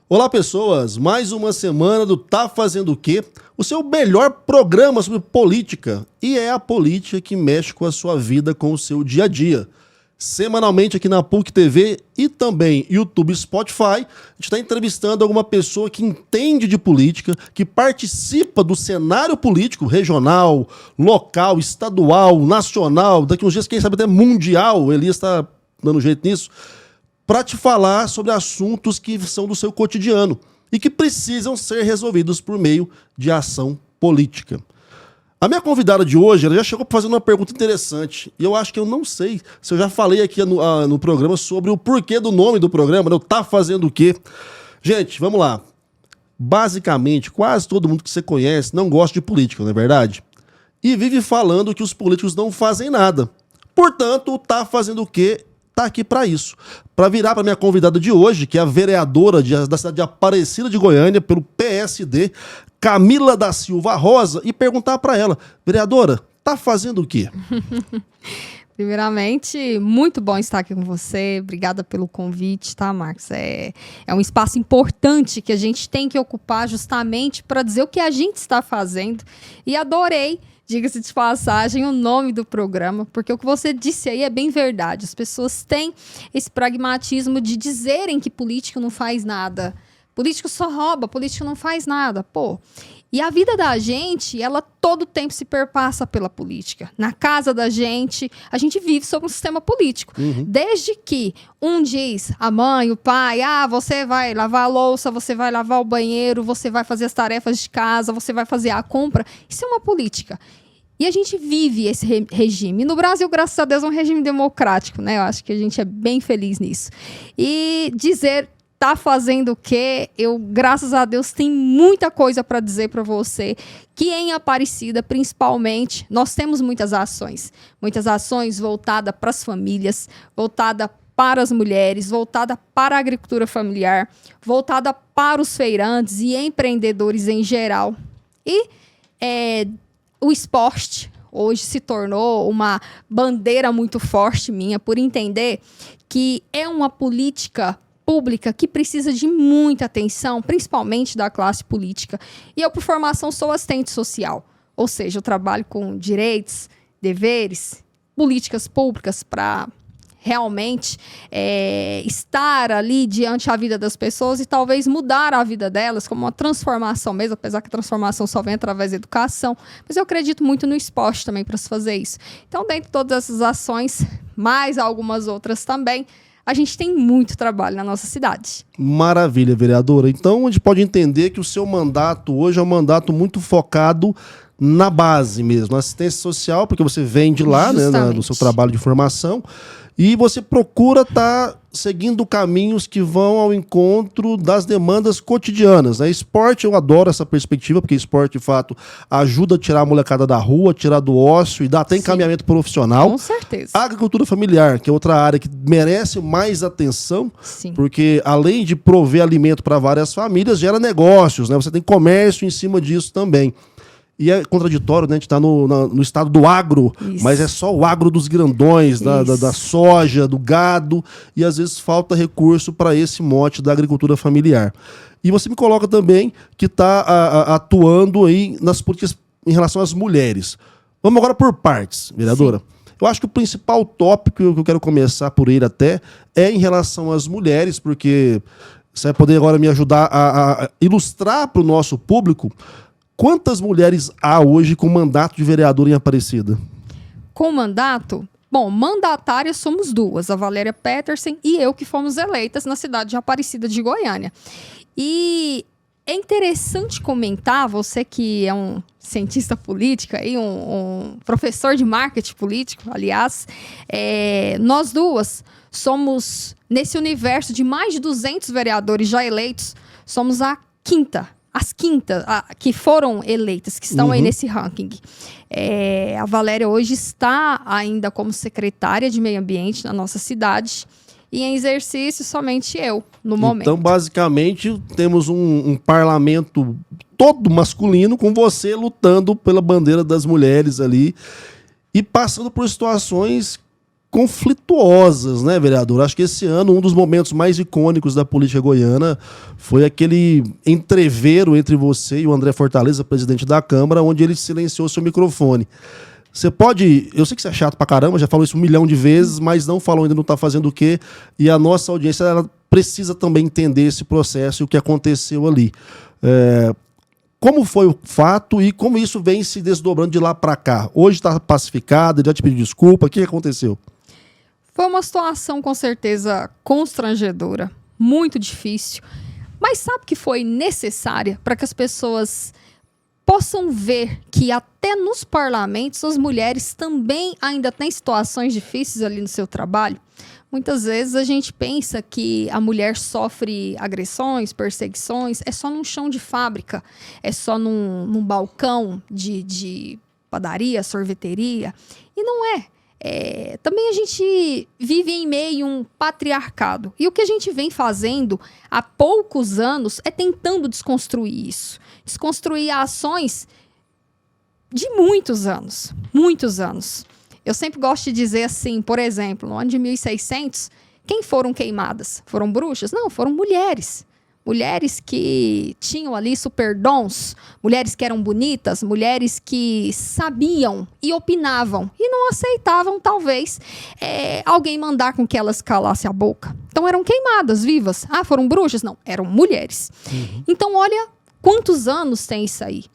Olá, pessoas! Mais uma semana do Tá Fazendo o Quê? O seu melhor programa sobre política. E é a política que mexe com a sua vida, com o seu dia a dia. Semanalmente aqui na PUC TV e também YouTube e Spotify, a gente está entrevistando alguma pessoa que entende de política, que participa do cenário político regional, local, estadual, nacional, daqui uns dias, quem sabe até mundial. O Elias está dando jeito nisso, para te falar sobre assuntos que são do seu cotidiano e que precisam ser resolvidos por meio de ação política. A minha convidada de hoje, ela já chegou fazendo uma pergunta interessante, e eu acho que eu não sei se eu já falei aqui no programa sobre o porquê do nome do programa, né? Tá Fazendo o Quê? Gente, vamos lá. Basicamente, quase todo mundo que você conhece não gosta de política, não é verdade? E vive falando que os políticos não fazem nada. Portanto, o Tá Fazendo o Quê? Tá aqui para isso. Para virar para minha convidada de hoje, que é a vereadora da cidade de Aparecida de Goiânia, pelo PSD, Camila da Silva Rosa, e perguntar para ela: vereadora, tá fazendo o quê? Primeiramente, muito bom estar aqui com você. Obrigada pelo convite, tá, Marcos? É um espaço importante que a gente tem que ocupar justamente para dizer o que a gente está fazendo. E adorei, diga-se de passagem, o nome do programa, porque o que você disse aí é bem verdade. As pessoas têm esse pragmatismo de dizerem que político não faz nada. Político só rouba, político não faz nada. Pô, e a vida da gente, ela todo tempo se perpassa pela política. Na casa da gente, a gente vive sob um sistema político. Desde que um diz, a mãe, o pai, você vai lavar a louça, você vai lavar o banheiro, você vai fazer as tarefas de casa, você vai fazer a compra. Isso é uma política. E a gente vive esse regime. No Brasil, graças a Deus, é um regime democrático, né? Eu acho que a gente é bem feliz nisso. E dizer tá fazendo o quê? Eu, graças a Deus, tenho muita coisa para dizer para você, que em Aparecida, principalmente, nós temos muitas ações voltadas para as famílias, voltada para as mulheres, voltada para a agricultura familiar, voltada para os feirantes e empreendedores em geral. E o esporte hoje se tornou uma bandeira muito forte minha, por entender que é uma política pública que precisa de muita atenção, principalmente da classe política. E eu, por formação, sou assistente social. Ou seja, eu trabalho com direitos, deveres, políticas públicas para realmente estar ali diante da vida das pessoas e talvez mudar a vida delas como uma transformação mesmo, apesar que a transformação só vem através da educação. Mas eu acredito muito no esporte também para se fazer isso. Então, dentre todas essas ações, mais algumas outras também, a gente tem muito trabalho na nossa cidade. Maravilha, vereadora. Então, a gente pode entender que o seu mandato hoje é um mandato muito focado na base mesmo, na assistência social, porque você vem de lá, né, no seu trabalho de formação, e você procura estar seguindo caminhos que vão ao encontro das demandas cotidianas, né? Esporte, eu adoro essa perspectiva, porque esporte, de fato, ajuda a tirar a molecada da rua, tirar do ócio e dá até encaminhamento profissional. Com certeza. A agricultura familiar, que é outra área que merece mais atenção, porque além de prover alimento para várias famílias, gera negócios, né? Você tem comércio em cima disso também. E é contraditório, né? A gente está no estado do agro, mas é só o agro dos grandões, da soja, do gado, e às vezes falta recurso para esse mote da agricultura familiar. E você me coloca também que está atuando aí nas políticas em relação às mulheres. Vamos agora por partes, vereadora. Eu acho que o principal tópico que eu quero começar por ele até é em relação às mulheres, porque você vai poder agora me ajudar a ilustrar para o nosso público quantas mulheres há hoje com mandato de vereador em Aparecida? Com mandato? Bom, mandatárias somos duas, a Valéria Petersen e eu, que fomos eleitas na cidade de Aparecida de Goiânia. E é interessante comentar, você que é um cientista político, aí, um professor de marketing político, aliás, nós duas somos, nesse universo de mais de 200 vereadores já eleitos, somos as quintas que foram eleitas, que estão aí nesse ranking. A Valéria hoje está ainda como secretária de Meio Ambiente na nossa cidade e em exercício somente eu, no momento. Então, basicamente, temos um parlamento todo masculino com você lutando pela bandeira das mulheres ali e passando por situações conflituosas, né, vereador? Acho que esse ano um dos momentos mais icônicos da política goiana foi aquele entrevero entre você e o André Fortaleza, presidente da Câmara, onde ele silenciou seu microfone. Você pode... Eu sei que você é chato pra caramba, já falou isso 1 milhão de vezes, mas não falou ainda, não tá fazendo o quê? E a nossa audiência, ela precisa também entender esse processo e o que aconteceu ali. Como foi o fato e como isso vem se desdobrando de lá pra cá? Hoje tá pacificado, ele já te pediu desculpa, o que aconteceu? Foi uma situação, com certeza, constrangedora, muito difícil, mas sabe que foi necessária para que as pessoas possam ver que até nos parlamentos as mulheres também ainda têm situações difíceis ali no seu trabalho. Muitas vezes a gente pensa que a mulher sofre agressões, perseguições, é só num chão de fábrica, é só num balcão de padaria, sorveteria, e não é. Também a gente vive em meio a um patriarcado. E o que a gente vem fazendo há poucos anos é tentando desconstruir isso. Desconstruir ações de muitos anos. Muitos anos. Eu sempre gosto de dizer assim, por exemplo, no ano de 1600, quem foram queimadas? Foram bruxas? Não, foram mulheres. Mulheres que tinham ali superdons, mulheres que eram bonitas, mulheres que sabiam e opinavam e não aceitavam, talvez, alguém mandar com que elas calassem a boca. Então eram queimadas, vivas. Ah, foram bruxas? Não, eram mulheres. Então olha quantos anos tem isso aí.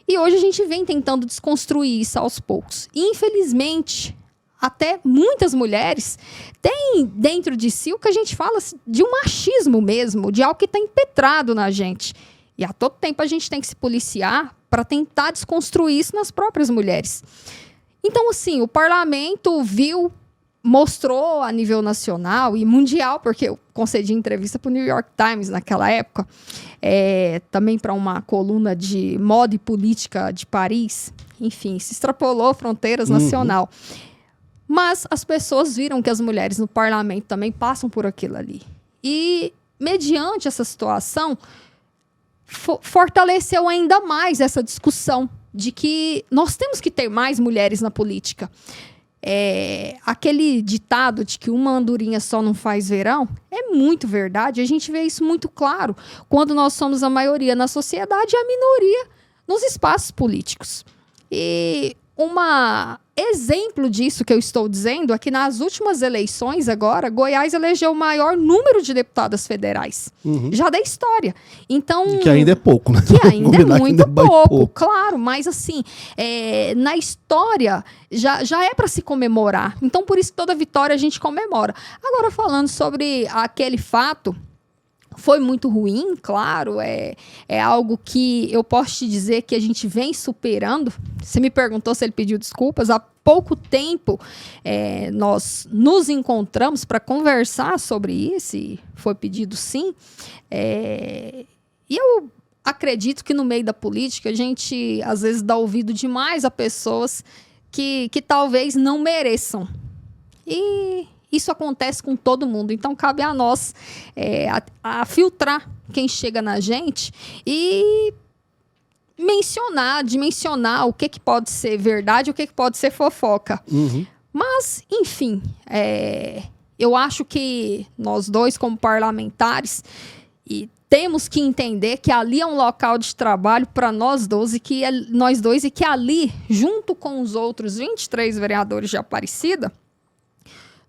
E hoje a gente vem tentando desconstruir isso aos poucos. E, infelizmente, até muitas mulheres têm dentro de si o que a gente fala de um machismo mesmo, de algo que está impetrado na gente. E a todo tempo a gente tem que se policiar para tentar desconstruir isso nas próprias mulheres. Então, assim, o parlamento mostrou a nível nacional e mundial, porque eu concedi entrevista para o New York Times naquela época, também para uma coluna de moda e política de Paris. Enfim, se extrapolou fronteiras nacional. Mas as pessoas viram que as mulheres no parlamento também passam por aquilo ali. E, mediante essa situação, fortaleceu ainda mais essa discussão de que nós temos que ter mais mulheres na política. Aquele ditado de que uma andorinha só não faz verão é muito verdade. A gente vê isso muito claro quando nós somos a maioria na sociedade e a minoria nos espaços políticos. E exemplo disso que eu estou dizendo é que nas últimas eleições agora, Goiás elegeu o maior número de deputadas federais. Já da história. Então, que ainda é pouco, né? Que ainda é muito pouco, claro. Mas assim, na história já é para se comemorar. Então, por isso toda vitória a gente comemora. Agora, falando sobre aquele fato, foi muito ruim, claro, é algo que eu posso te dizer que a gente vem superando. Você me perguntou se ele pediu desculpas. Há pouco tempo nós nos encontramos para conversar sobre isso, e foi pedido sim. E eu acredito que no meio da política a gente às vezes dá ouvido demais a pessoas que talvez não mereçam. E isso acontece com todo mundo. Então, cabe a nós a filtrar quem chega na gente e dimensionar o que pode ser verdade e o que pode ser fofoca. Mas, enfim, eu acho que nós dois, como parlamentares, temos que entender que ali é um local de trabalho para nós dois e que ali, junto com os outros 23 vereadores de Aparecida,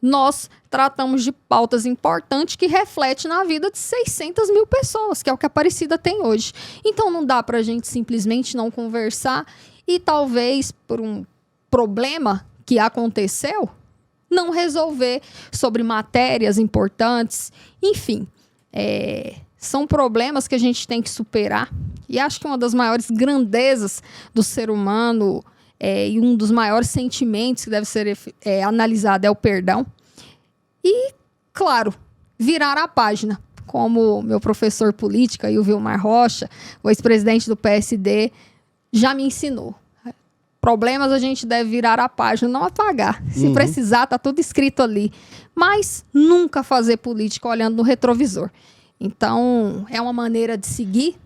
nós tratamos de pautas importantes que refletem na vida de 600 mil pessoas, que é o que a Aparecida tem hoje. Então, não dá para a gente simplesmente não conversar e talvez, por um problema que aconteceu, não resolver sobre matérias importantes. Enfim, são problemas que a gente tem que superar. E acho que uma das maiores grandezas do ser humano e um dos maiores sentimentos que deve ser analisado é o perdão. E, claro, virar a página, como meu professor política, o Vilmar Rocha, o ex-presidente do PSD, já me ensinou. Problemas a gente deve virar a página, não apagar. Se precisar, tá tudo escrito ali. Mas nunca fazer política olhando no retrovisor. Então, é uma maneira de seguir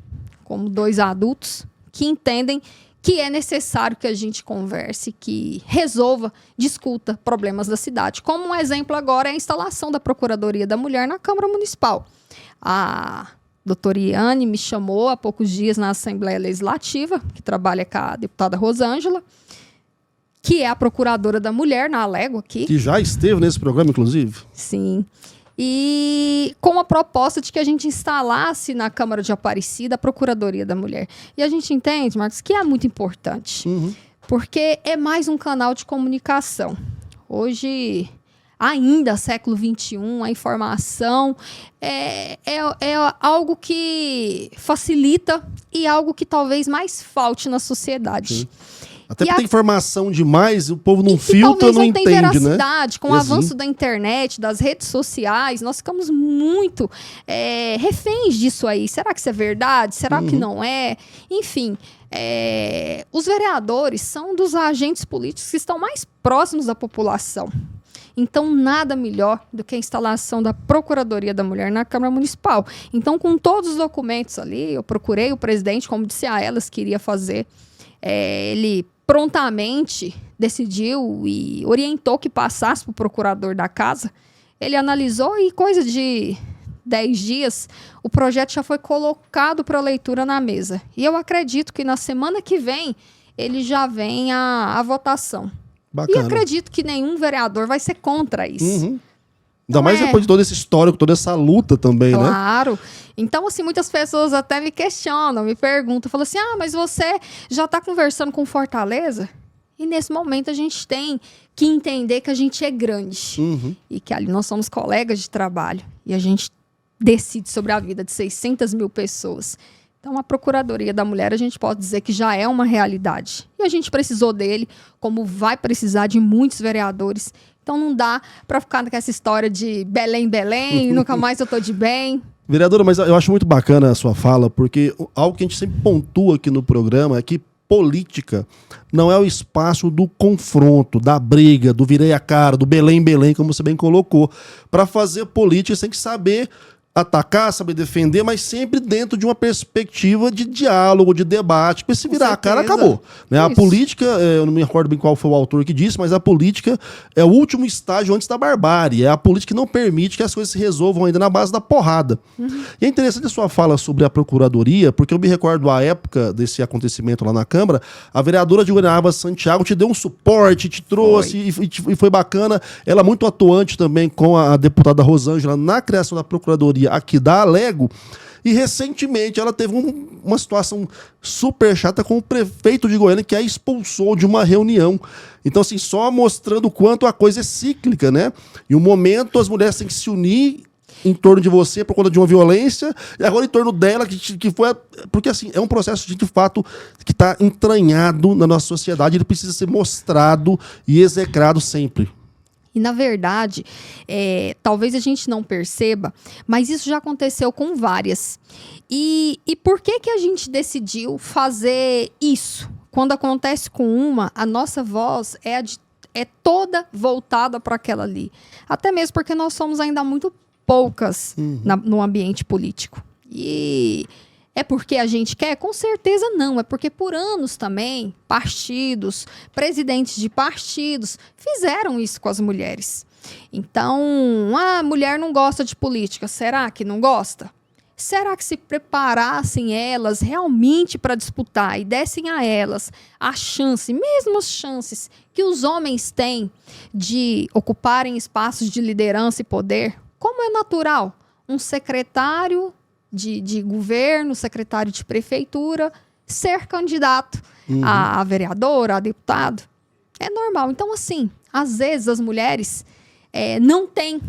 como dois adultos que entendem que é necessário que a gente converse, que resolva, discuta problemas da cidade. Como um exemplo agora é a instalação da Procuradoria da Mulher na Câmara Municipal. A doutora Iane me chamou há poucos dias na Assembleia Legislativa, que trabalha com a deputada Rosângela, que é a procuradora da mulher na Alego aqui. Que já esteve nesse programa, inclusive. Sim. E com a proposta de que a gente instalasse na Câmara de Aparecida a Procuradoria da Mulher. E a gente entende, Marcos, que é muito importante. Porque é mais um canal de comunicação. Hoje, ainda século XXI, a informação é algo que facilita e algo que talvez mais falte na sociedade. Sim. Até porque tem informação demais, o povo não filtra, não entende, né? Veracidade. Com o avanço da internet, das redes sociais, nós ficamos muito reféns disso aí. Será que isso é verdade? Será que não é? Enfim, os vereadores são dos agentes políticos que estão mais próximos da população. Então, nada melhor do que a instalação da Procuradoria da Mulher na Câmara Municipal. Então, com todos os documentos ali, eu procurei o presidente, como disse a elas que iria fazer. Ele prontamente decidiu e orientou que passasse para o procurador da casa. Ele analisou e, coisa de 10 dias, o projeto já foi colocado para leitura na mesa. E eu acredito que na semana que vem ele já vem a votação. Bacana. E acredito que nenhum vereador vai ser contra isso. Ainda mais depois de todo esse histórico, toda essa luta também, né? Claro. Então, assim, muitas pessoas até me questionam, me perguntam, falam assim, mas você já está conversando com Fortaleza? E nesse momento a gente tem que entender que a gente é grande. E que ali nós somos colegas de trabalho. E a gente decide sobre a vida de 600 mil pessoas. Então, a Procuradoria da Mulher, a gente pode dizer que já é uma realidade. E a gente precisou dele, como vai precisar de muitos vereadores. Então, não dá para ficar com essa história de Belém, Belém, nunca mais eu tô de bem. Vereadora, mas eu acho muito bacana a sua fala, porque algo que a gente sempre pontua aqui no programa é que política não é o espaço do confronto, da briga, do virei a cara, do Belém, Belém, como você bem colocou. Para fazer política, você tem que saber atacar, saber defender, mas sempre dentro de uma perspectiva de diálogo, de debate, porque se virar a cara, acabou. Né? A política, eu não me recordo bem qual foi o autor que disse, mas a política é o último estágio antes da barbárie. É a política que não permite que as coisas se resolvam ainda na base da porrada. E é interessante a sua fala sobre a Procuradoria, porque eu me recordo a época desse acontecimento lá na Câmara, a vereadora de Guanabara Santiago te deu um suporte, te trouxe e foi bacana. Ela muito atuante também com a deputada Rosângela na criação da Procuradoria aqui da Alego, e recentemente ela teve uma situação super chata com o prefeito de Goiânia, que a expulsou de uma reunião. Então, assim, só mostrando o quanto a coisa é cíclica, né? Em um momento as mulheres têm que se unir em torno de você por conta de uma violência, e agora em torno dela, que foi... Porque, assim, é um processo de fato que está entranhado na nossa sociedade, ele precisa ser mostrado e execrado sempre. E, na verdade, talvez a gente não perceba, mas isso já aconteceu com várias. E por que a gente decidiu fazer isso? Quando acontece com uma, a nossa voz é toda voltada para aquela ali. Até mesmo porque nós somos ainda muito poucas no ambiente político. E... é porque a gente quer? Com certeza não. É porque por anos também, partidos, presidentes de partidos fizeram isso com as mulheres. Então, a mulher não gosta de política. Será que não gosta? Será que se preparassem elas realmente para disputar e dessem a elas a chance, mesmo as chances que os homens têm de ocuparem espaços de liderança e poder? Como é natural um secretário de governo, secretário de prefeitura, ser candidato a vereador, a deputado. É normal. Então, assim, às vezes as mulheres não têm,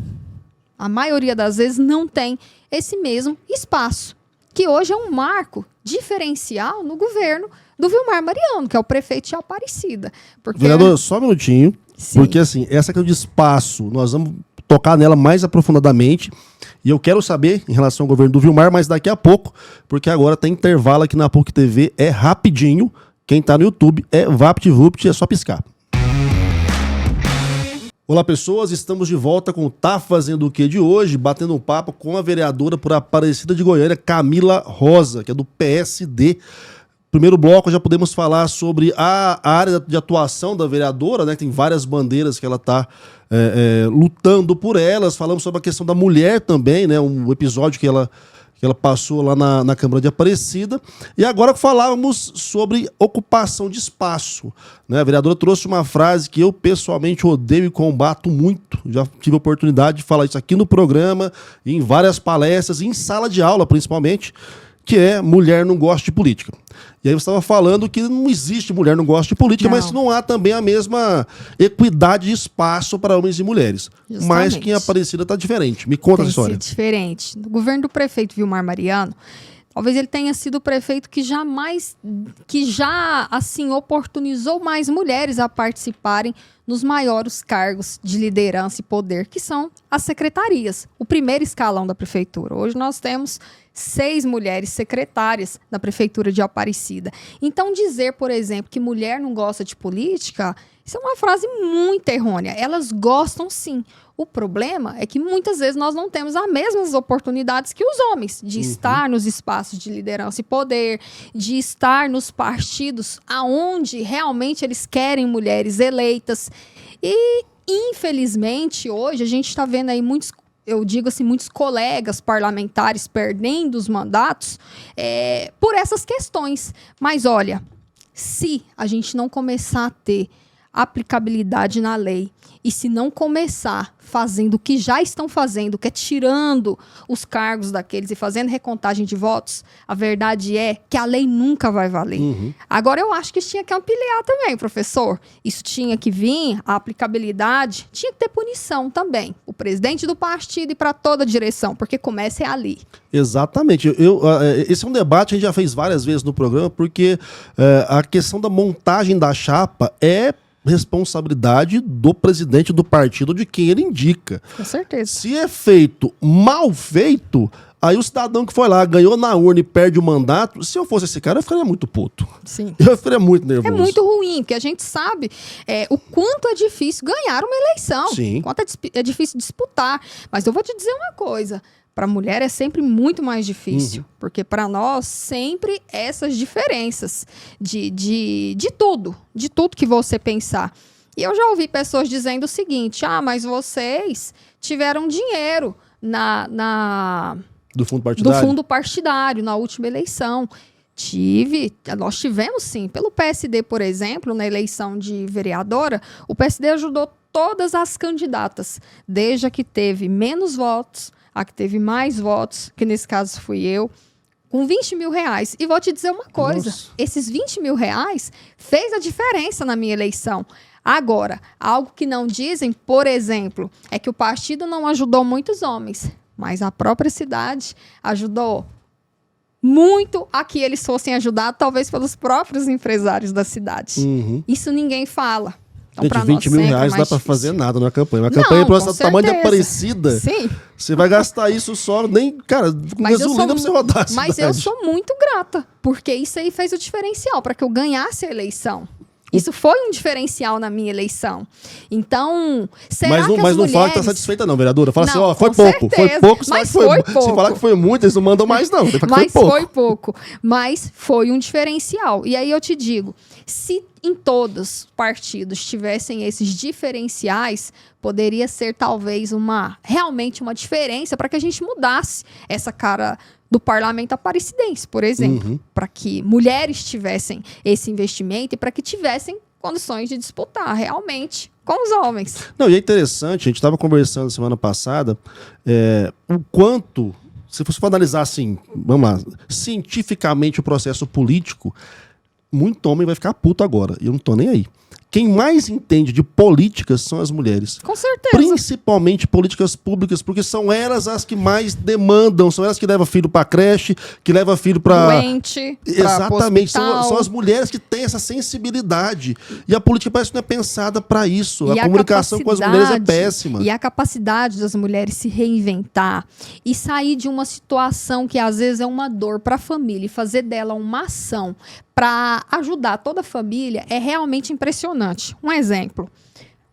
a maioria das vezes não tem esse mesmo espaço, que hoje é um marco diferencial no governo do Vilmar Mariano, que é o prefeito de Aparecida. Vereador, só um minutinho, porque assim, essa questão de espaço, nós vamos tocar nela mais aprofundadamente. E eu quero saber em relação ao governo do Vilmar, mas daqui a pouco, porque agora tem intervalo aqui na PUC TV, é rapidinho. Quem tá no YouTube é VaptVupt, é só piscar. Olá, pessoas, estamos de volta com o Tá Fazendo o Quê de hoje, batendo um papo com a vereadora por Aparecida de Goiânia, Camila Rosa, que é do PSD. primeiro bloco já podemos falar sobre a área de atuação da vereadora, né? Tem várias bandeiras que ela está lutando por elas. Falamos sobre a questão da mulher também, né? Um episódio que ela passou lá na Câmara de Aparecida. E agora falávamos sobre ocupação de espaço, né? A vereadora trouxe uma frase que eu pessoalmente odeio e combato muito. Já tive a oportunidade de falar isso aqui no programa, em várias palestras, em sala de aula principalmente, que é mulher não gosta de política. E aí você estava falando que não existe mulher não gosta de política, Não. mas não há também a mesma equidade de espaço para homens e mulheres. Justamente. Mas que em Aparecida está diferente. Me conta Tem a história. sido diferente. No governo do prefeito Vilmar Mariano, talvez ele tenha sido o prefeito que já assim oportunizou mais mulheres a participarem nos maiores cargos de liderança e poder, que são as secretarias, o primeiro escalão da prefeitura. Hoje nós temos 6 mulheres secretárias da prefeitura de Aparecida. Então dizer, por exemplo, que mulher não gosta de política, isso é uma frase muito errônea. Elas gostam sim. O problema é que muitas vezes nós não temos as mesmas oportunidades que os homens de estar nos espaços de liderança e poder, de estar nos partidos aonde realmente eles querem mulheres eleitas. E, infelizmente, hoje a gente está vendo aí muitos colegas parlamentares perdendo os mandatos por essas questões. Mas olha, se a gente não começar a ter aplicabilidade na lei e se não começar fazendo o que já estão fazendo, que é tirando os cargos daqueles e fazendo recontagem de votos, a verdade é que a lei nunca vai valer. Agora, eu acho que isso tinha que ampliar também, professor. Isso tinha que vir, a aplicabilidade, tinha que ter punição também. O presidente do partido e para toda a direção, porque começa ali. Exatamente. Esse é um debate que a gente já fez várias vezes no programa, porque a questão da montagem da chapa é responsabilidade do presidente do partido, de quem ele indica. Com certeza. Se é feito mal feito, aí o cidadão que foi lá, ganhou na urna e perde o mandato, se eu fosse esse cara, eu ficaria muito puto. Sim. Eu ficaria muito nervoso. É muito ruim, porque a gente sabe o quanto é difícil ganhar uma eleição. Sim. O quanto é difícil disputar. Mas eu vou te dizer uma coisa. Para a mulher é sempre muito mais difícil, porque para nós sempre essas diferenças de tudo que você pensar. E eu já ouvi pessoas dizendo o seguinte: mas vocês tiveram dinheiro do fundo partidário? Do fundo partidário na última eleição. Nós tivemos sim. Pelo PSD, por exemplo, na eleição de vereadora, o PSD ajudou todas as candidatas, desde a que teve menos votos, a que teve mais votos, que nesse caso fui eu, com 20 mil reais. E vou te dizer uma coisa, esses 20 mil reais fez a diferença na minha eleição. Agora, algo que não dizem, por exemplo, é que o partido não ajudou muitos homens, mas a própria cidade ajudou muito a que eles fossem ajudados, talvez pelos próprios empresários da cidade. Isso ninguém fala. Então, gente, 20 mil reais não dá pra fazer nada na campanha. Uma campanha para o tamanho de Aparecida, sim, você vai gastar isso só, nem, cara, com gasolina pra você rodar a cidade. Mas eu sou muito grata, porque isso aí fez o diferencial para que eu ganhasse a eleição. Isso foi um diferencial na minha eleição. Então, será que mas não fala que tá satisfeita não, vereadora. Fala não, assim, foi pouco. Foi pouco, mas foi pouco. Se falar que foi muito, eles não mandam mais não. Mas foi pouco. Mas foi um diferencial. E aí eu te digo, se em todos os partidos tivessem esses diferenciais, poderia ser talvez realmente uma diferença para que a gente mudasse essa cara do parlamento aparecidense, por exemplo, para que mulheres tivessem esse investimento e para que tivessem condições de disputar realmente com os homens. Não, e é interessante, a gente estava conversando semana passada, o quanto, se você for analisar assim, vamos lá, cientificamente o processo político, muito homem vai ficar puto agora, e eu não tô nem aí. Quem mais entende de políticas são as mulheres. Com certeza. Principalmente políticas públicas, porque são elas as que mais demandam, são elas que levam filho para creche, que levam filho para doente, exatamente, são as mulheres que têm essa sensibilidade. E a política parece que não é pensada para isso. A comunicação com as mulheres é péssima. E a capacidade das mulheres se reinventar e sair de uma situação que às vezes é uma dor para a família e fazer dela uma ação para ajudar toda a família é realmente impressionante. Um exemplo,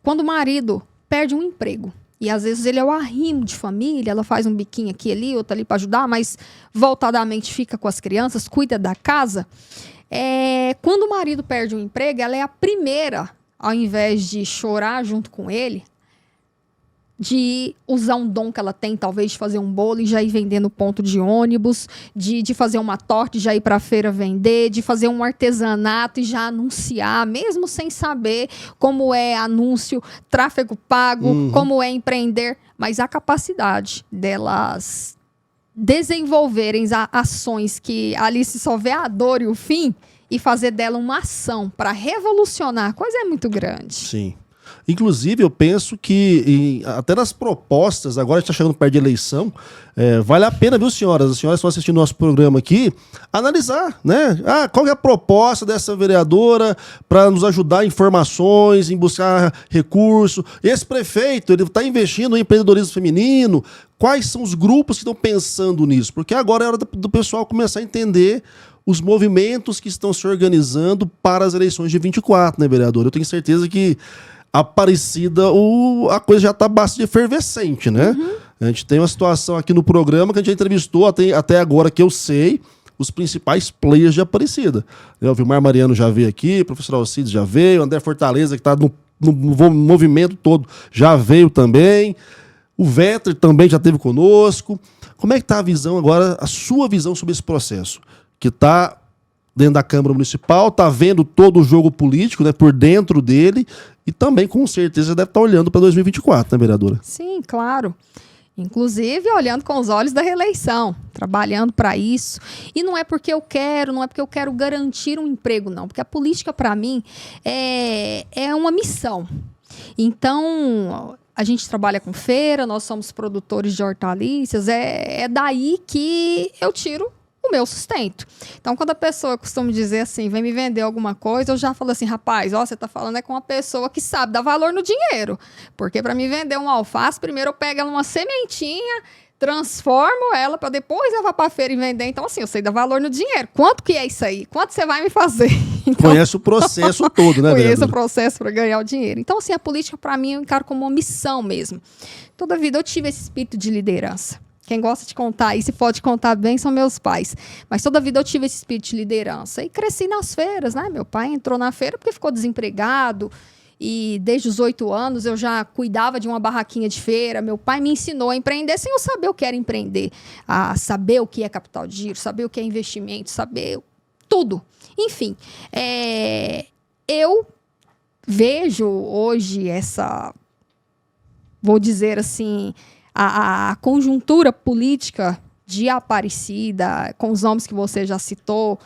quando o marido perde um emprego, e às vezes ele é o arrimo de família, ela faz um biquinho aqui ali, outro ali para ajudar, mas voltadamente fica com as crianças, cuida da casa, Quando o marido perde um emprego, ela é a primeira, ao invés de chorar junto com ele, de usar um dom que ela tem, talvez de fazer um bolo e já ir vender no ponto de ônibus, de fazer uma torta e já ir para a feira vender, de fazer um artesanato e já anunciar, mesmo sem saber como é anúncio, tráfego pago, como é empreender, mas a capacidade delas desenvolverem ações que ali se só vê a dor e o fim e fazer dela uma ação para revolucionar, a coisa é muito grande. Sim. Inclusive, eu penso que até nas propostas, agora a gente está chegando perto de eleição, vale a pena, viu, senhoras? As senhoras estão assistindo nosso programa aqui, analisar, né? Qual é a proposta dessa vereadora para nos ajudar em informações, em buscar recursos? Esse prefeito, ele está investindo no empreendedorismo feminino? Quais são os grupos que estão pensando nisso? Porque agora é hora do pessoal começar a entender os movimentos que estão se organizando para as eleições de 24, né, vereador? Eu tenho certeza que Aparecida, a coisa já está bastante efervescente, né? A gente tem uma situação aqui no programa que a gente já entrevistou até agora, que eu sei, os principais players de Aparecida. O Vilmar Mariano já veio aqui, o professor Alcides já veio, o André Fortaleza, que está no movimento todo, já veio também. O Vetter também já esteve conosco. Como é que está a visão agora, a sua visão sobre esse processo? Que está dentro da Câmara Municipal, está vendo todo o jogo político, né, por dentro dele, e também, com certeza, deve estar olhando para 2024, né, vereadora? Sim, claro. Inclusive, olhando com os olhos da reeleição, trabalhando para isso. E não é porque eu quero, não é porque eu quero garantir um emprego, não. Porque a política, para mim, é uma missão. Então, a gente trabalha com feira, nós somos produtores de hortaliças, é daí que eu tiro o meu sustento. Então, quando a pessoa costuma dizer assim, vem me vender alguma coisa, eu já falo assim, rapaz, você tá falando com uma pessoa que sabe dar valor no dinheiro. Porque para me vender um alface, primeiro eu pego ela uma sementinha, transformo ela para depois levar para a feira e vender. Então, assim, eu sei dar valor no dinheiro. Quanto que é isso aí? Quanto você vai me fazer? Então, conhece o processo todo, né, conheço o processo para ganhar o dinheiro. Então, assim, a política, para mim, eu encaro como uma missão mesmo. Toda a vida eu tive esse espírito de liderança. Quem gosta de contar, e se pode contar bem, são meus pais. Mas toda a vida eu tive esse espírito de liderança. E cresci nas feiras, né? Meu pai entrou na feira porque ficou desempregado. E desde os 8 anos eu já cuidava de uma barraquinha de feira. Meu pai me ensinou a empreender sem eu saber o que era empreender. A saber o que é capital de giro, saber o que é investimento, saber tudo. Enfim, eu vejo hoje essa, vou dizer assim, a conjuntura política de Aparecida, com os nomes que você já citou.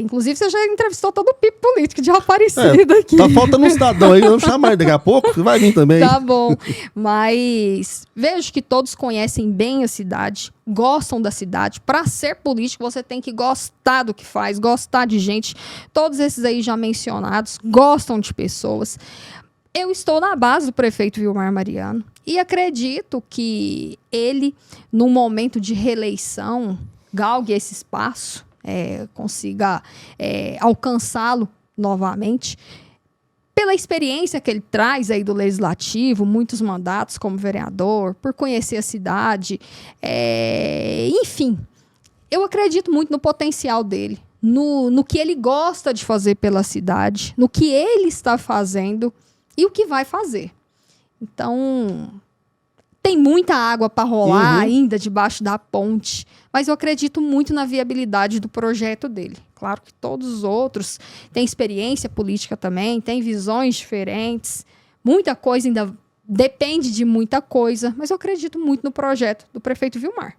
Inclusive, você já entrevistou todo o pipo político de Aparecida aqui. Tá faltando um cidadão aí, vamos chamar ele daqui a pouco, vai vir também. Tá bom, mas vejo que todos conhecem bem a cidade, gostam da cidade. Para ser político, você tem que gostar do que faz, gostar de gente. Todos esses aí já mencionados gostam de pessoas. Eu estou na base do prefeito Vilmar Mariano e acredito que ele, num momento de reeleição, galgue esse espaço, consiga alcançá-lo novamente. Pela experiência que ele traz aí do Legislativo, muitos mandatos como vereador, por conhecer a cidade, enfim, eu acredito muito no potencial dele, no que ele gosta de fazer pela cidade, no que ele está fazendo e o que vai fazer. Então, tem muita água para rolar ainda debaixo da ponte, mas eu acredito muito na viabilidade do projeto dele. Claro que todos os outros têm experiência política também, têm visões diferentes, muita coisa ainda depende de muita coisa, mas eu acredito muito no projeto do prefeito Vilmar.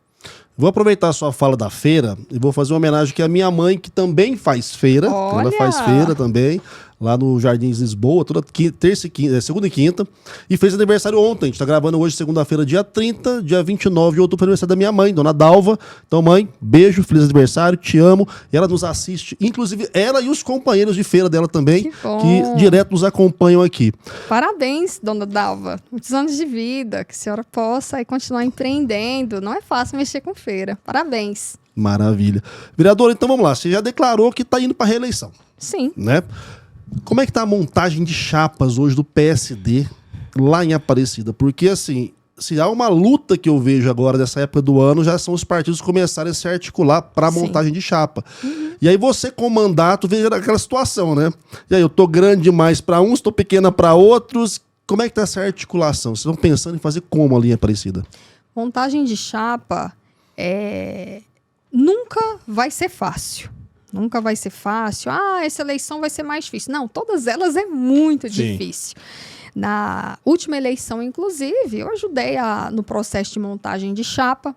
Vou aproveitar a sua fala da feira e vou fazer uma homenagem aqui à minha mãe, que também faz feira. Olha! Ela faz feira também, lá no Jardins Lisboa, toda segunda e quinta. E fez aniversário ontem. A gente tá gravando hoje, segunda-feira, dia 30, dia 29 de outubro, foi aniversário da minha mãe, dona Dalva. Então, mãe, beijo, feliz aniversário, te amo. E ela nos assiste, inclusive ela e os companheiros de feira dela também, que direto nos acompanham aqui. Parabéns, dona Dalva. Muitos anos de vida, que a senhora possa aí continuar empreendendo. Não é fácil mexer com feira. Parabéns. Maravilha. Vereador, então vamos lá. Você já declarou que está indo para reeleição. Sim. Né? Como é que tá a montagem de chapas hoje do PSD lá em Aparecida? Porque, assim, se há uma luta que eu vejo agora dessa época do ano, já são os partidos começarem a se articular para a montagem de chapa. E aí você, com o mandato, vê aquela situação, né? E aí, eu tô grande demais para uns, tô pequena para outros. Como é que tá essa articulação? Vocês estão pensando em fazer como ali, Aparecida? Montagem de chapa nunca vai ser fácil. Nunca vai ser fácil. Essa eleição vai ser mais difícil. Não, todas elas é muito difícil. Na última eleição, inclusive, eu ajudei no processo de montagem de chapa,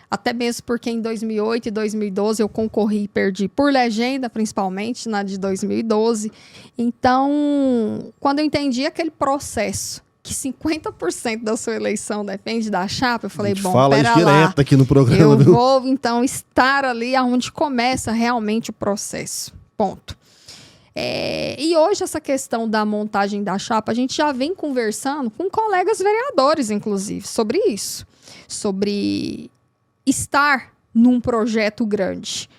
até mesmo porque em 2008 e 2012 eu concorri e perdi por legenda, principalmente na de 2012. Então, quando eu entendi aquele processo, que 50% da sua eleição depende da chapa, eu falei, bom, fala pera isso lá, direto aqui no programa, eu viu? vou, então, estar ali onde começa realmente o processo. Ponto. E hoje essa questão da montagem da chapa, a gente já vem conversando com colegas vereadores, inclusive, sobre isso. Sobre estar num projeto grande.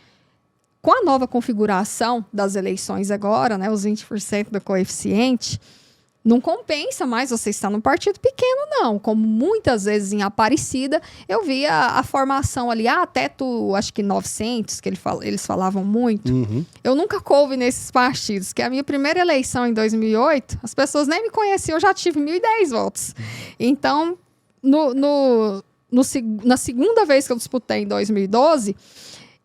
Com a nova configuração das eleições agora, né, os 20% do coeficiente, não compensa mais você estar num partido pequeno, não. Como muitas vezes em Aparecida, eu via a formação ali, teto, acho que 900, que eles falavam muito. Eu nunca coube nesses partidos, que a minha primeira eleição em 2008, as pessoas nem me conheciam, eu já tive 1.010 votos. Então, na segunda vez que eu disputei em 2012,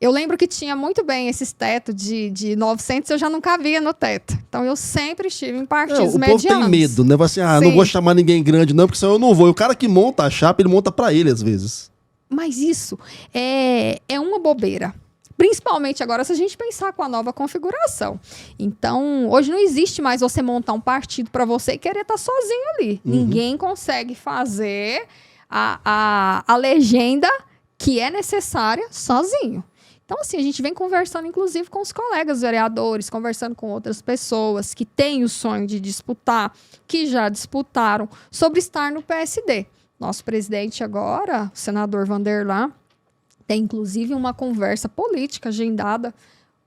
eu lembro que tinha muito bem esses tetos de 900, eu já nunca via no teto. Então, eu sempre estive em partidos medianos. O povo tem medo, né? Vai assim, não vou chamar ninguém grande não, porque senão eu não vou. E o cara que monta a chapa, ele monta pra ele, às vezes. Mas isso é uma bobeira. Principalmente agora, se a gente pensar com a nova configuração. Então, hoje não existe mais você montar um partido para você e querer estar sozinho ali. Ninguém consegue fazer a legenda que é necessária sozinho. Então, assim, a gente vem conversando, inclusive, com os colegas vereadores, conversando com outras pessoas que têm o sonho de disputar, que já disputaram, sobre estar no PSD. Nosso presidente agora, o senador Vanderlan, tem, inclusive, uma conversa política agendada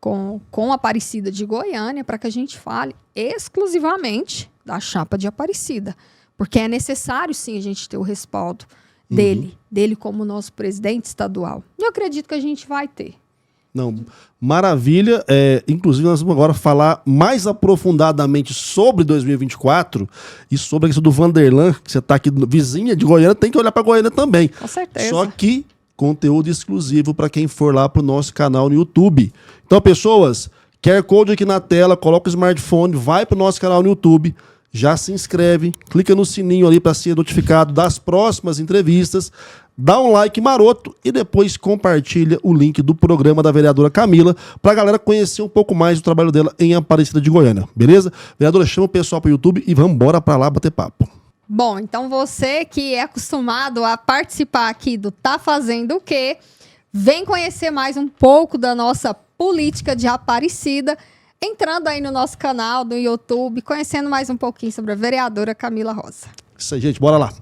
com a Aparecida de Goiânia para que a gente fale exclusivamente da chapa de Aparecida. Porque é necessário, sim, a gente ter o respaldo dele como nosso presidente estadual. E eu acredito que a gente vai ter. Não, maravilha. Inclusive, nós vamos agora falar mais aprofundadamente sobre 2024 e sobre a questão do Vanderlan, que você está aqui vizinha de Goiânia, tem que olhar para Goiânia também. Com certeza. Só que conteúdo exclusivo para quem for lá para o nosso canal no YouTube. Então, pessoas, QR Code aqui na tela, coloca o smartphone, vai para o nosso canal no YouTube, já se inscreve, clica no sininho ali para ser notificado das próximas entrevistas, dá um like maroto e depois compartilha o link do programa da vereadora Camila para a galera conhecer um pouco mais do trabalho dela em Aparecida de Goiânia, beleza? Vereadora, chama o pessoal para o YouTube e vamos embora para lá bater papo. Bom, então você que é acostumado a participar aqui do Tá Fazendo o Quê, vem conhecer mais um pouco da nossa política de Aparecida, entrando aí no nosso canal, no YouTube, conhecendo mais um pouquinho sobre a vereadora Camila Rosa. Isso aí, gente, bora lá.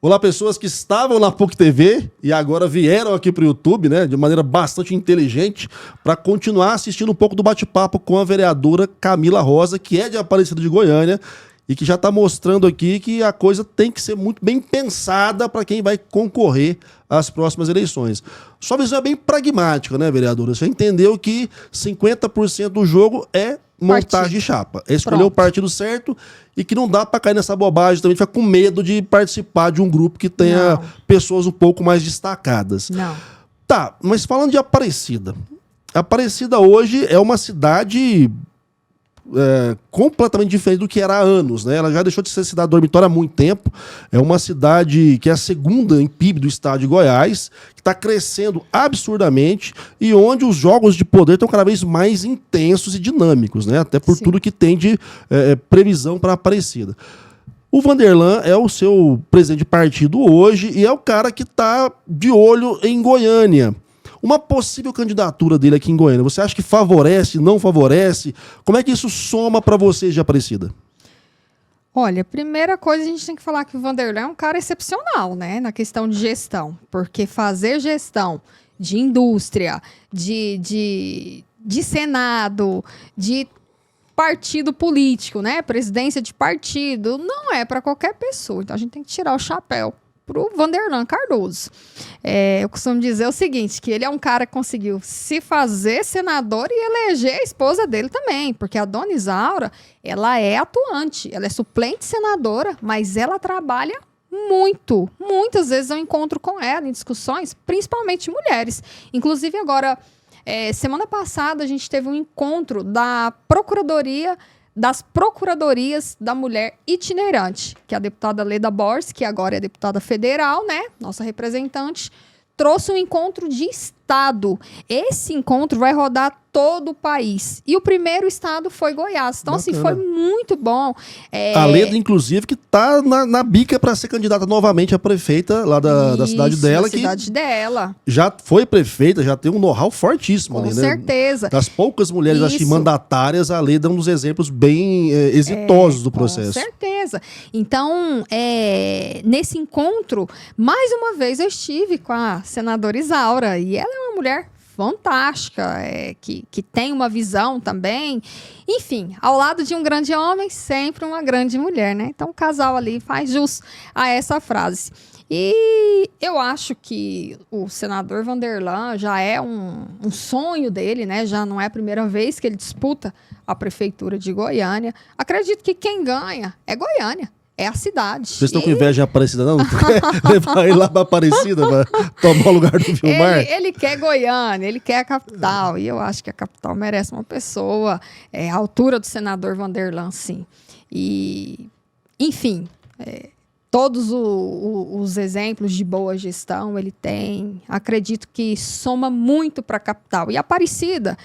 Olá, pessoas que estavam na PUC TV e agora vieram aqui para o YouTube, né, de maneira bastante inteligente, para continuar assistindo um pouco do bate-papo com a vereadora Camila Rosa, que é de Aparecida de Goiânia e que já está mostrando aqui que a coisa tem que ser muito bem pensada para quem vai concorrer às próximas eleições. Sua visão é bem pragmática, né, vereadora? Você entendeu que 50% do jogo é montagem de chapa. É escolher o partido certo e que não dá para cair nessa bobagem também, ficar com medo de participar de um grupo que tenha pessoas um pouco mais destacadas. Não. Tá, mas falando de Aparecida. Aparecida hoje é uma cidade completamente diferente do que era há anos, né? Ela já deixou de ser cidade dormitória há muito tempo. É uma cidade que é a segunda em PIB do estado de Goiás, que está crescendo absurdamente e onde os jogos de poder estão cada vez mais intensos e dinâmicos, né? Até por tudo que tem de previsão para Aparecida. O Vanderlan é o seu presidente de partido hoje e é o cara que está de olho em Goiânia. Uma possível candidatura dele aqui em Goiânia, você acha que favorece, não favorece? Como é que isso soma para vocês de Aparecida? Olha, primeira coisa, a gente tem que falar que o Vanderlan é um cara excepcional, né? Na questão de gestão. Porque fazer gestão de indústria, de Senado, de partido político, né? Presidência de partido, não é para qualquer pessoa. Então a gente tem que tirar o chapéu pro Vanderlan Cardoso. Eu costumo dizer o seguinte, que ele é um cara que conseguiu se fazer senador e eleger a esposa dele também, porque a dona Isaura, ela é atuante, ela é suplente senadora, mas ela trabalha muito. Muitas vezes eu encontro com ela em discussões, principalmente de mulheres. Inclusive agora, semana passada, a gente teve um encontro das procuradorias da mulher itinerante, que a deputada Leda Borges, que agora é deputada federal, né, nossa representante, trouxe um encontro de estado. Esse encontro vai rodar todo o país. E o primeiro estado foi Goiás. Então, Bacana. assim, foi muito bom. A Leda, inclusive, que tá na bica para ser candidata novamente a prefeita lá da cidade dela. Cidade dela. Já foi prefeita, já tem um know-how fortíssimo ali, né? Com certeza. Das poucas mulheres, acho que mandatárias, a Leda é um dos exemplos bem exitosos do processo. Com certeza. Então, nesse encontro, mais uma vez eu estive com a senadora Isaura, e ela é uma mulher fantástica, que tem uma visão também. Enfim, ao lado de um grande homem, sempre uma grande mulher, né? Então o casal ali faz jus a essa frase. E eu acho que o senador Vanderlan já é um sonho dele, né? Já não é a primeira vez que ele disputa a prefeitura de Goiânia. Acredito que quem ganha é Goiânia. É a cidade. Vocês estão com inveja de Aparecida, não? Levar ele lá pra Aparecida pra tomar o lugar do Vilmar? Ele quer Goiânia, ele quer a capital. E eu acho que a capital merece uma pessoa à altura do senador Vanderlan, sim. E, enfim, todos os exemplos de boa gestão ele tem. Acredito que soma muito para a capital. E Aparecida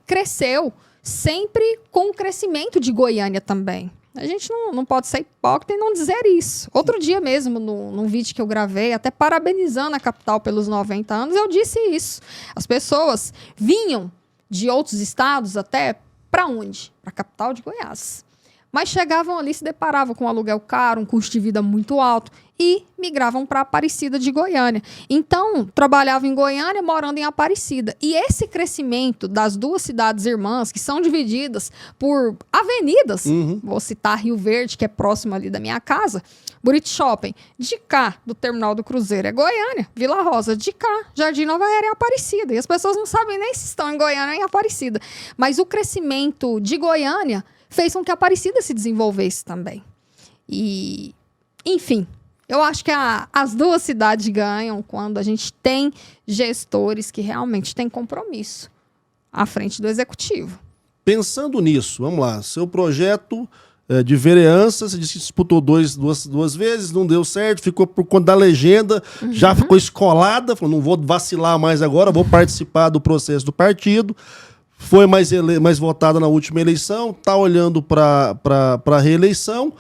cresceu sempre com o crescimento de Goiânia também. A gente não pode ser hipócrita e não dizer isso. Outro dia mesmo, num vídeo que eu gravei, até parabenizando a capital pelos 90 anos, eu disse isso. As pessoas vinham de outros estados até para onde? Para a capital de Goiás. Mas chegavam ali, se deparavam com um aluguel caro, um custo de vida muito alto e migravam para Aparecida de Goiânia. Então, trabalhavam em Goiânia, morando em Aparecida. E esse crescimento das duas cidades irmãs, que são divididas por avenidas, vou citar Rio Verde, que é próximo ali da minha casa, Buriti Shopping, de cá, do Terminal do Cruzeiro, é Goiânia, Vila Rosa, de cá, Jardim Nova Era é Aparecida. E as pessoas não sabem nem se estão em Goiânia ou em Aparecida. Mas o crescimento de Goiânia fez com que a Aparecida se desenvolvesse também. E, enfim, eu acho que as duas cidades ganham quando a gente tem gestores que realmente têm compromisso à frente do executivo. Pensando nisso, vamos lá, seu projeto de vereança, você disse que disputou duas vezes, não deu certo, ficou por conta da legenda, já ficou escolada, falou, não vou vacilar mais agora, vou participar do processo do partido. Foi mais votada na última eleição, está olhando para a reeleição,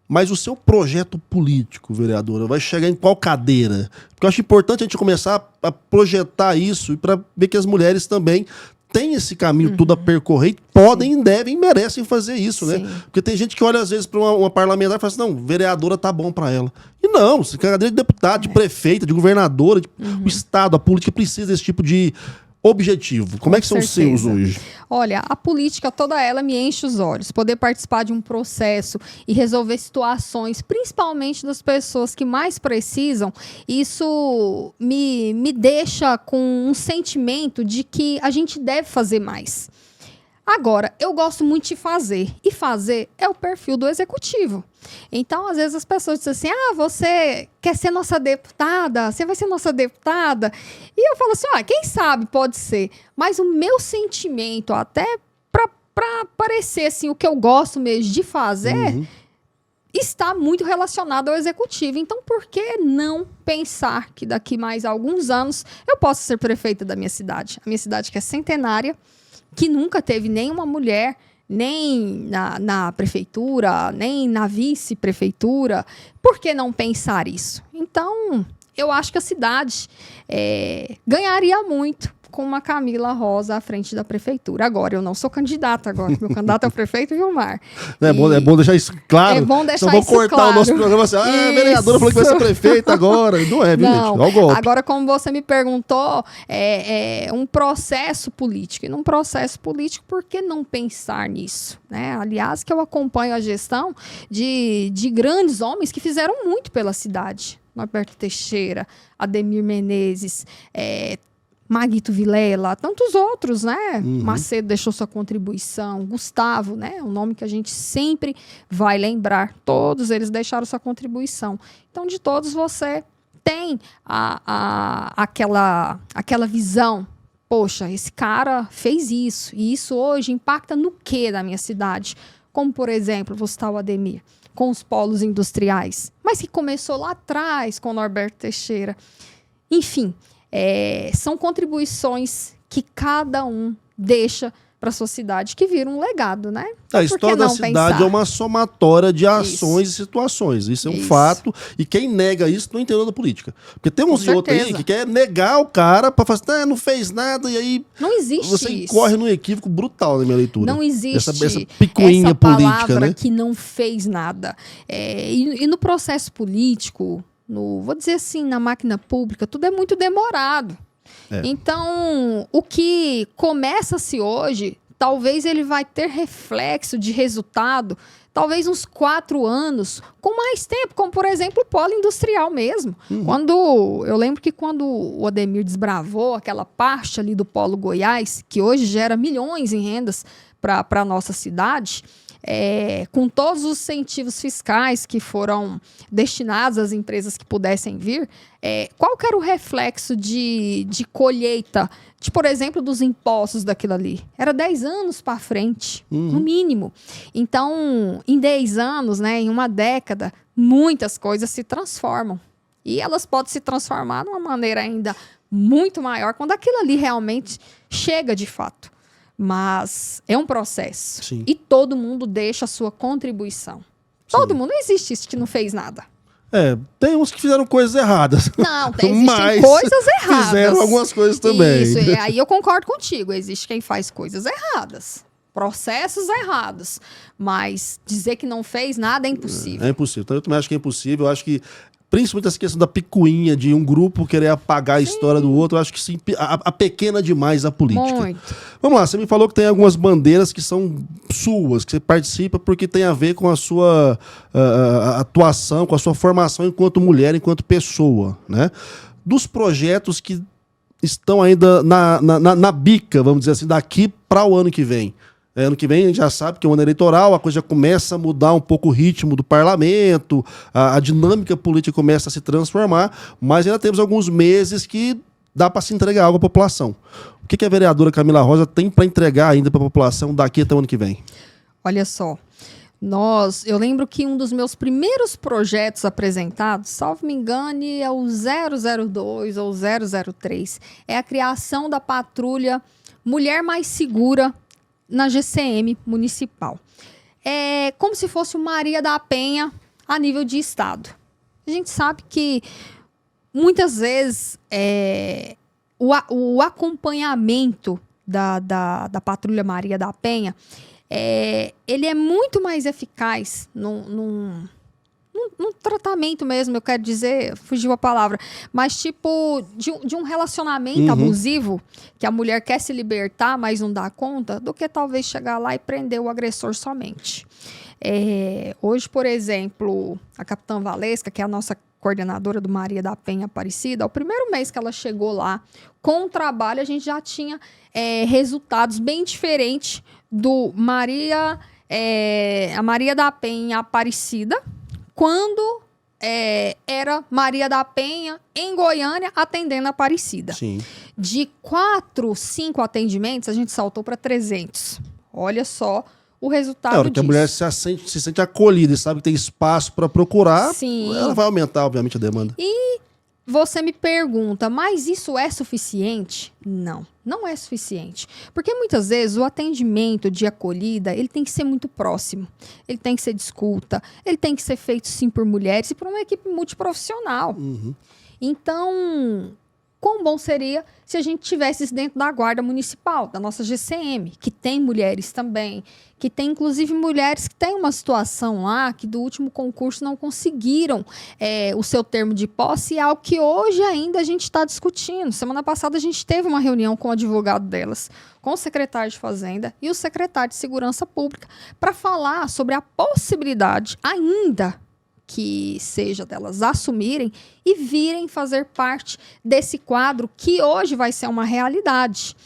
mas o seu projeto político, vereadora, vai chegar em qual cadeira? Porque eu acho importante a gente começar a projetar isso e para ver que as mulheres também têm esse caminho tudo a percorrer e podem, devem, merecem fazer isso, né? Porque tem gente que olha às vezes para uma parlamentar e fala assim, não, vereadora tá bom para ela. E não, você quer cadeira de deputado, de prefeita, de governadora, o Estado, a política precisa desse tipo de objetivo. Como é que são os seus hoje? Olha, a política toda ela me enche os olhos. Poder participar de um processo e resolver situações, principalmente das pessoas que mais precisam, isso me deixa com um sentimento de que a gente deve fazer mais. Agora, eu gosto muito de fazer. E fazer é o perfil do executivo. Então, às vezes as pessoas dizem assim, você quer ser nossa deputada? Você vai ser nossa deputada? E eu falo assim, quem sabe pode ser. Mas o meu sentimento, até para parecer assim, o que eu gosto mesmo de fazer, está muito relacionado ao executivo. Então, por que não pensar que daqui mais alguns anos eu posso ser prefeita da minha cidade? A minha cidade que é centenária, que nunca teve nenhuma mulher, nem na prefeitura, nem na vice-prefeitura. Por que não pensar isso? Então, eu acho que a cidade ganharia muito com uma Camila Rosa à frente da prefeitura. Agora, eu não sou candidata agora. Meu candidato é o prefeito Vilmar. É bom deixar isso claro. É bom deixar Senão isso vão cortar claro. o nosso programa assim, a vereadora falou que vai ser prefeita agora. Não é, viu, gente? Olha o golpe. Agora, como você me perguntou, é um processo político. E num processo político, por que não pensar nisso? Né? Aliás, que eu acompanho a gestão de grandes homens que fizeram muito pela cidade. Norberto Teixeira, Ademir Menezes, Maguito Vilela, tantos outros, né? Macedo deixou sua contribuição, Gustavo, né? Um nome que a gente sempre vai lembrar. Todos eles deixaram sua contribuição. Então, de todos, você tem aquela visão. Poxa, esse cara fez isso. E isso hoje impacta no quê da minha cidade? Como, por exemplo, vou citar o Ademir, com os polos industriais. Mas que começou lá atrás com o Norberto Teixeira. Enfim, são contribuições que cada um deixa para a sua cidade, que vira um legado, né? A história da cidade é uma somatória de ações e situações. Isso é um fato. E quem nega isso não entendeu da política. Porque tem uns de outros aí que quer negar o cara para falar assim, não fez nada, e aí não existe você incorre num equívoco brutal na minha leitura. Não existe essa picuinha essa política, palavra, né? que não fez nada. E no processo político, vou dizer assim, na máquina pública, tudo é muito demorado. Então, o que começa-se hoje, talvez ele vai ter reflexo de resultado, talvez uns 4 anos, com mais tempo, como, por exemplo, o polo industrial mesmo. Eu lembro que quando o Ademir desbravou aquela parte ali do polo Goiás, que hoje gera milhões em rendas para a nossa cidade, com todos os incentivos fiscais que foram destinados às empresas que pudessem vir, qual que era o reflexo de colheita, por exemplo, dos impostos daquilo ali? Era 10 anos para frente, no mínimo. Então, em 10 anos, né, em uma década, muitas coisas se transformam. E elas podem se transformar de uma maneira ainda muito maior quando aquilo ali realmente chega de fato. Mas é um processo. Sim. E todo mundo deixa a sua contribuição. Todo mundo. Não existe isso que não fez nada. Tem uns que fizeram coisas erradas. Não, existem coisas erradas. Fizeram algumas coisas também. Isso, aí eu concordo contigo. Existe quem faz coisas erradas. Processos errados. Mas dizer que não fez nada é impossível. É impossível. Então eu também acho que é impossível. Eu acho que principalmente essa questão da picuinha, de um grupo querer apagar a história do outro, eu acho que sim, apequena demais a política. Muito. Vamos lá, você me falou que tem algumas bandeiras que são suas, que você participa porque tem a ver com a sua atuação, com a sua formação enquanto mulher, enquanto pessoa, né? Dos projetos que estão ainda na bica, vamos dizer assim, daqui para o ano que vem. Ano que vem a gente já sabe que é um ano eleitoral, a coisa já começa a mudar um pouco o ritmo do parlamento, a dinâmica política começa a se transformar, mas ainda temos alguns meses que dá para se entregar algo à população. O que a vereadora Camila Rosa tem para entregar ainda para a população daqui até o ano que vem? Olha só, eu lembro que um dos meus primeiros projetos apresentados, salvo me engane, é o 002 ou 003, é a criação da patrulha Mulher Mais Segura na GCM municipal. É como se fosse o Maria da Penha a nível de estado. A gente sabe que muitas vezes o acompanhamento da Patrulha Maria da Penha ele é muito mais eficaz num tratamento mesmo, eu quero dizer, fugiu a palavra, mas tipo de um relacionamento abusivo, que a mulher quer se libertar, mas não dá conta, do que talvez chegar lá e prender o agressor somente. Hoje, por exemplo, a Capitã Valesca, que é a nossa coordenadora do Maria da Penha Aparecida, o primeiro mês que ela chegou lá, com o trabalho, a gente já tinha resultados bem diferentes do a Maria da Penha Aparecida, quando era Maria da Penha, em Goiânia, atendendo a Aparecida. Sim. De 4, 5 atendimentos, a gente saltou para 300. Olha só o resultado hora que disso. a mulher se sente acolhida e sabe que tem espaço para procurar, Sim. Ela vai aumentar, obviamente, a demanda. E você me pergunta, mas isso é suficiente? Não, não é suficiente. Porque muitas vezes o atendimento de acolhida, ele tem que ser muito próximo. Ele tem que ser de escuta, ele tem que ser feito sim por mulheres e por uma equipe multiprofissional. Então, quão bom seria se a gente tivesse isso dentro da Guarda Municipal, da nossa GCM, que tem mulheres também, que tem inclusive mulheres que têm uma situação lá que do último concurso não conseguiram o seu termo de posse, e é algo que hoje ainda a gente está discutindo. Semana passada a gente teve uma reunião com o advogado delas, com o secretário de Fazenda e o secretário de Segurança Pública, para falar sobre a possibilidade ainda que seja delas assumirem e virem fazer parte desse quadro que hoje vai ser uma realidade.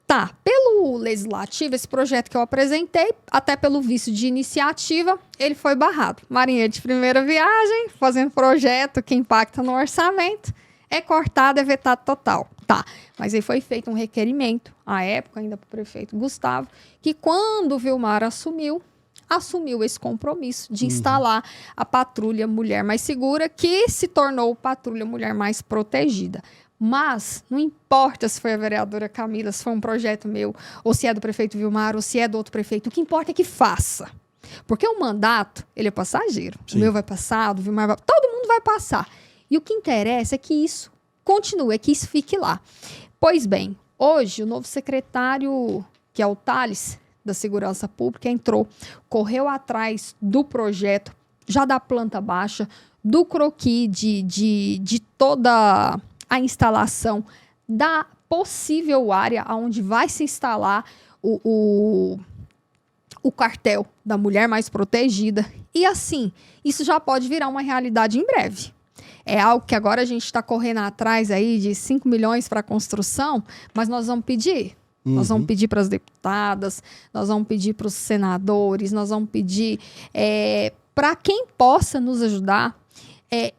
Tá, pelo legislativo, esse projeto que eu apresentei, até pelo vício de iniciativa, ele foi barrado. Marinheiro de primeira viagem, fazendo projeto que impacta no orçamento, é cortado, é vetado total. Tá, mas aí foi feito um requerimento, à época ainda para o prefeito Gustavo, que quando o Vilmar assumiu esse compromisso de instalar a Patrulha Mulher Mais Segura, que se tornou Patrulha Mulher Mais Protegida. Mas não importa se foi a vereadora Camila, se foi um projeto meu, ou se é do prefeito Vilmar, ou se é do outro prefeito, o que importa é que faça. Porque o mandato, ele é passageiro. Sim. O meu vai passar, o do Vilmar vai... Todo mundo vai passar. E o que interessa é que isso continue, é que isso fique lá. Pois bem, hoje o novo secretário, que é o Thales, da Segurança Pública, entrou, correu atrás do projeto, já da planta baixa, do croquis de toda a instalação, da possível área onde vai se instalar o quartel da Mulher Mais Protegida. E assim, isso já pode virar uma realidade em breve. É algo que agora a gente está correndo atrás aí de 5 milhões para a construção, mas nós vamos pedir. Nós vamos pedir para as deputadas, nós vamos pedir para os senadores, nós vamos pedir para quem possa nos ajudar,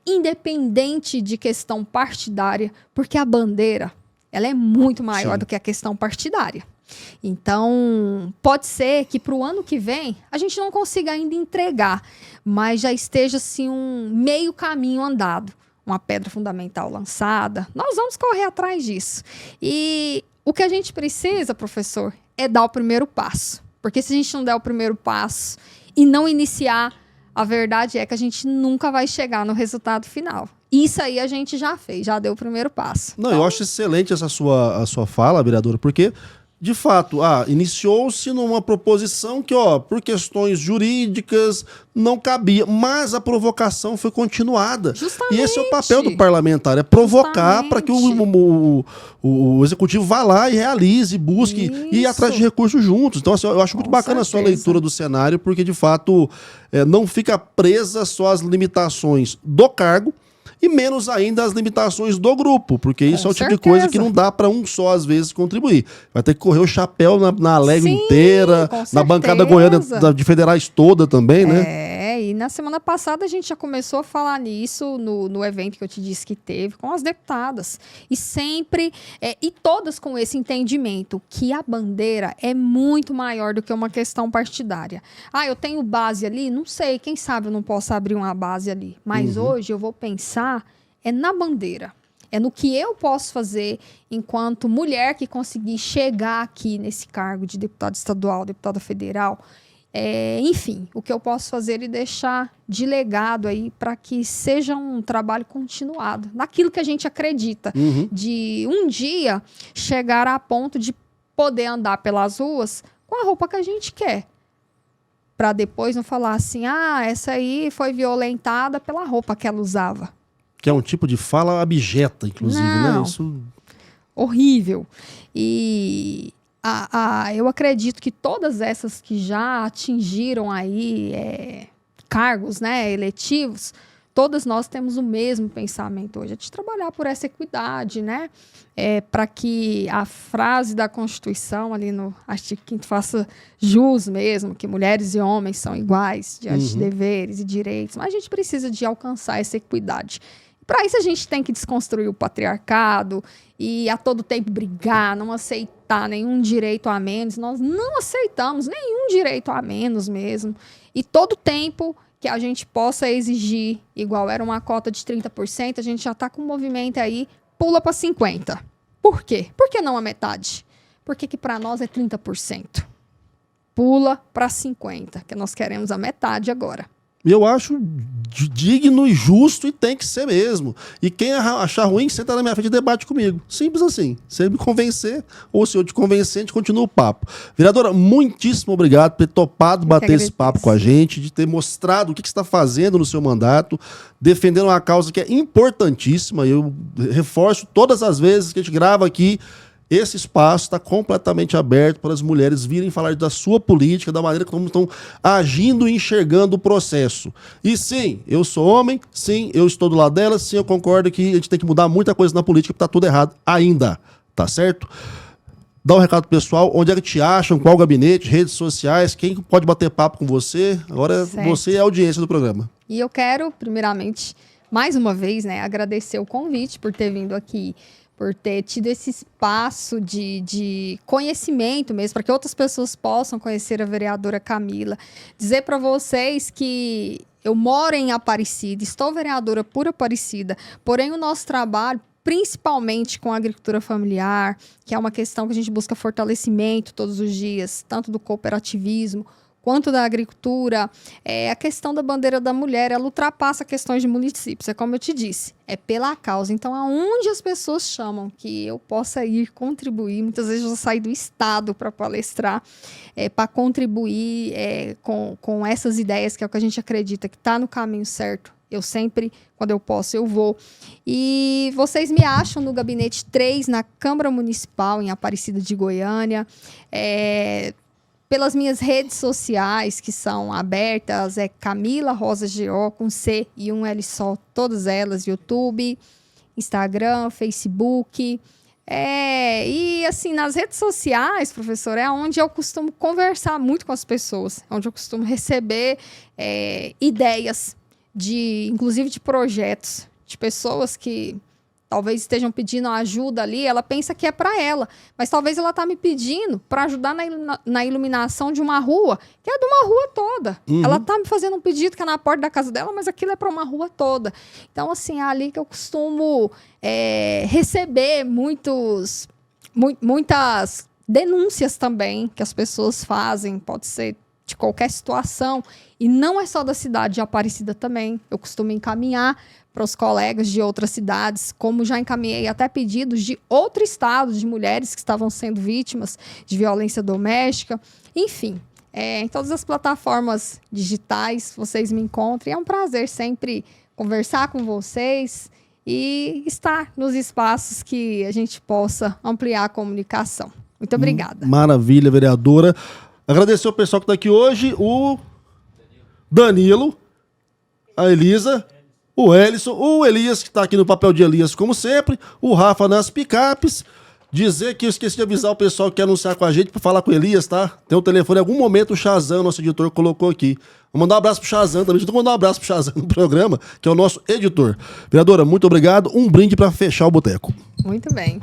independente de questão partidária, porque a bandeira ela é muito maior Sim. do que a questão partidária. Então, pode ser que para o ano que vem a gente não consiga ainda entregar, mas já esteja assim, um meio caminho andado, uma pedra fundamental lançada. Nós vamos correr atrás disso. E o que a gente precisa, professor, é dar o primeiro passo. Porque se a gente não der o primeiro passo e não iniciar, a verdade é que a gente nunca vai chegar no resultado final. Isso aí a gente já fez, já deu o primeiro passo. Não, então... eu acho excelente essa a sua fala, vereadora, porque... De fato, iniciou-se numa proposição que, por questões jurídicas, não cabia, mas a provocação foi continuada. Justamente. E esse é o papel do parlamentar, é provocar para que o executivo vá lá e realize, busque e ir atrás de recursos juntos. Então, assim, eu acho muito bacana a sua leitura do cenário, porque, de fato, não fica presa só às limitações do cargo, e menos ainda as limitações do grupo, porque isso é o tipo de coisa que não dá para um só, às vezes, contribuir. Vai ter que correr o chapéu na Alegre inteira, na bancada goiana de federais toda também, né? E na semana passada a gente já começou a falar nisso no evento que eu te disse que teve, com as deputadas. E sempre, e todas com esse entendimento, que a bandeira é muito maior do que uma questão partidária. Eu tenho base ali? Não sei, quem sabe eu não posso abrir uma base ali. Mas hoje eu vou pensar na bandeira. É no que eu posso fazer enquanto mulher que conseguir chegar aqui nesse cargo de deputada estadual, deputada federal. Enfim, o que eu posso fazer e deixar de legado aí para que seja um trabalho continuado, naquilo que a gente acredita, de um dia chegar a ponto de poder andar pelas ruas com a roupa que a gente quer, para depois não falar assim, essa aí foi violentada pela roupa que ela usava. Que é um tipo de fala abjeta, inclusive, né? Isso... Horrível. E eu acredito que todas essas que já atingiram aí cargos, né, eletivos, todas nós temos o mesmo pensamento hoje, de trabalhar por essa equidade, né? Para que a frase da Constituição, ali no artigo 5º, faça jus mesmo, que mulheres e homens são iguais diante de deveres e direitos, mas a gente precisa de alcançar essa equidade. Para isso a gente tem que desconstruir o patriarcado e a todo tempo brigar, não aceitar nenhum direito a menos. Nós não aceitamos nenhum direito a menos mesmo. E todo tempo que a gente possa exigir, igual era uma cota de 30%, a gente já está com um movimento aí, pula para 50%. Por quê? Por que não a metade? Porque que para nós é 30%. Pula para 50%, que nós queremos a metade agora. Eu acho digno e justo e tem que ser mesmo. E quem achar ruim, senta na minha frente e debate comigo. Simples assim. Se ele me convencer, ou se eu te convencer, a gente continua o papo. Vereadora, muitíssimo obrigado por ter topado bater esse papo com a gente, de ter mostrado o que você está fazendo no seu mandato, defendendo uma causa que é importantíssima. Eu reforço todas as vezes que a gente grava aqui, esse espaço está completamente aberto para as mulheres virem falar da sua política, da maneira como estão agindo e enxergando o processo. E sim, eu sou homem, sim, eu estou do lado delas, sim, eu concordo que a gente tem que mudar muita coisa na política, porque está tudo errado ainda, tá certo? Dá um recado pessoal, onde é que te acham, qual gabinete, redes sociais, quem pode bater papo com você? Agora você é a audiência do programa. E eu quero, primeiramente, mais uma vez, né, agradecer o convite por ter vindo aqui, por ter tido esse espaço de conhecimento mesmo, para que outras pessoas possam conhecer a vereadora Camila. Dizer para vocês que eu moro em Aparecida, estou vereadora por Aparecida, porém o nosso trabalho, principalmente com a agricultura familiar, que é uma questão que a gente busca fortalecimento todos os dias, tanto do cooperativismo, quanto da agricultura, a questão da bandeira da mulher, ela ultrapassa questões de municípios, é como eu te disse, é pela causa. Então, aonde as pessoas chamam que eu possa ir contribuir, muitas vezes eu saio do estado para palestrar, para contribuir com essas ideias, que é o que a gente acredita que está no caminho certo. Eu sempre, quando eu posso, eu vou. E vocês me acham no Gabinete 3, na Câmara Municipal, em Aparecida de Goiânia, pelas minhas redes sociais, que são abertas, Camila Rosa G.O., com C e um L só, todas elas, YouTube, Instagram, Facebook. E assim, nas redes sociais, professor, é onde eu costumo conversar muito com as pessoas, onde eu costumo receber ideias, inclusive de projetos, de pessoas que talvez estejam pedindo ajuda ali, ela pensa que é para ela, mas talvez ela está me pedindo para ajudar na iluminação de uma rua, que é de uma rua toda. Uhum. Ela está me fazendo um pedido que é na porta da casa dela, mas aquilo é para uma rua toda. Então, assim, é ali que eu costumo receber muitas denúncias também que as pessoas fazem, pode ser de qualquer situação, e não é só da cidade de Aparecida também. Eu costumo encaminhar para os colegas de outras cidades, como já encaminhei até pedidos de outro estado, de mulheres que estavam sendo vítimas de violência doméstica. Enfim, em todas as plataformas digitais vocês me encontram. É um prazer sempre conversar com vocês e estar nos espaços que a gente possa ampliar a comunicação. Muito obrigada. Maravilha, vereadora. Agradecer ao pessoal que está aqui hoje, o Danilo, a Elisa, o Elison, o Elias, que está aqui no papel de Elias, como sempre, o Rafa nas picapes. Dizer que eu esqueci de avisar o pessoal que quer anunciar com a gente para falar com o Elias, tá? Tem um telefone, em algum momento o Shazam, nosso editor, colocou aqui. Vou mandar um abraço pro Shazam também. Deixa eu mandar um abraço pro Shazam no programa, que é o nosso editor. Vereadora, muito obrigado. Um brinde para fechar o boteco. Muito bem.